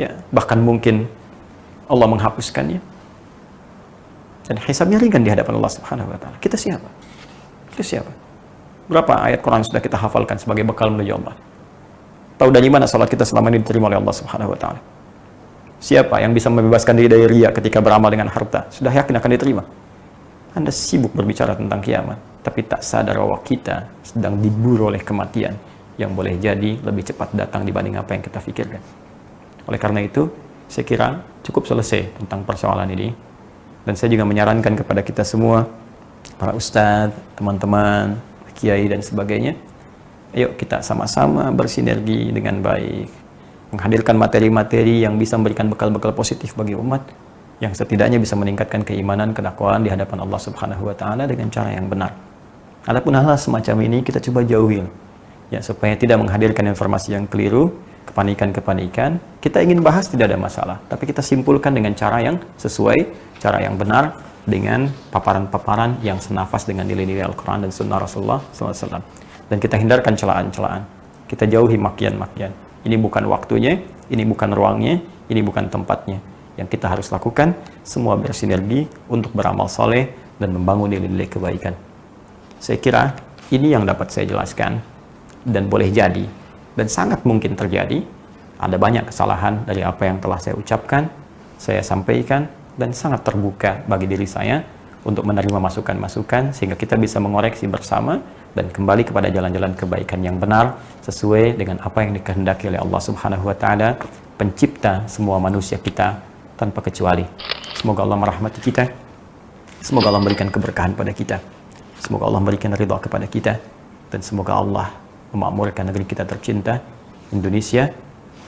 Ya, bahkan mungkin Allah menghapuskannya. Dan hisabnya ringan di hadapan Allah Subhanahu wa taala. Kita siapa? Kita siapa? Berapa ayat Quran sudah kita hafalkan sebagai bekal menuju Allah? Tahu dari mana salat kita selama ini diterima oleh Allah Subhanahu wa taala? Siapa yang bisa membebaskan diri dari riya ketika beramal dengan harta? Sudah yakin akan diterima. Anda sibuk berbicara tentang kiamat, tapi tak sadar bahwa kita sedang diburu oleh kematian yang boleh jadi lebih cepat datang dibanding apa yang kita pikirkan. Oleh karena itu, saya kira cukup selesai tentang persoalan ini. Dan saya juga menyarankan kepada kita semua, para ustadz, teman-teman, kiai dan sebagainya, ayo kita sama-sama bersinergi dengan baik, menghadirkan materi-materi yang bisa memberikan bekal-bekal positif bagi umat, yang setidaknya bisa meningkatkan keimanan, kedakwaan di hadapan Allah Subhanahu wa taala dengan cara yang benar. Adapun hal-hal semacam ini kita coba jauhi, ya, supaya tidak menghadirkan informasi yang keliru, kepanikan-kepanikan. Kita ingin bahas tidak ada masalah, tapi kita simpulkan dengan cara yang sesuai, cara yang benar, dengan paparan-paparan yang senafas dengan nilai-nilai Al-Quran dan Sunnah Rasulullah SAW. Dan kita hindarkan celaan-celaan. Kita jauhi makian-makian. Ini bukan waktunya, ini bukan ruangnya, ini bukan tempatnya. Yang kita harus lakukan, semua bersinergi untuk beramal soleh dan membangun nilai-nilai kebaikan. Saya kira ini yang dapat saya jelaskan, dan boleh jadi, dan sangat mungkin terjadi, ada banyak kesalahan dari apa yang telah saya ucapkan, saya sampaikan, dan sangat terbuka bagi diri saya untuk menerima masukan-masukan sehingga kita bisa mengoreksi bersama dan kembali kepada jalan-jalan kebaikan yang benar sesuai dengan apa yang dikehendaki oleh Allah Subhanahu wa taala, pencipta semua manusia kita tanpa kecuali. Semoga Allah merahmati kita. Semoga Allah memberikan keberkahan pada kita. Semoga Allah memberikan ridha kepada kita, dan semoga Allah memakmurkan negeri kita tercinta Indonesia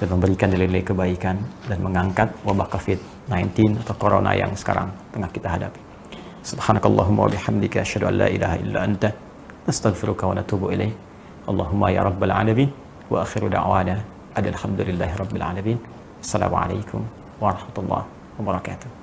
dan memberikan nilai-nilai kebaikan dan mengangkat wabah COVID-19 atau corona yang sekarang tengah kita hadapi. Subhanakallahumma wa bihamdika asyhadu an la ilaha illa anta nastaghfiruka wa natubu ilaik. Allahumma ya rabbal alamin wa akhiru da'wana alhamdulillahi rabbil alamin. Assalamualaikum warahmatullahi wabarakatuh.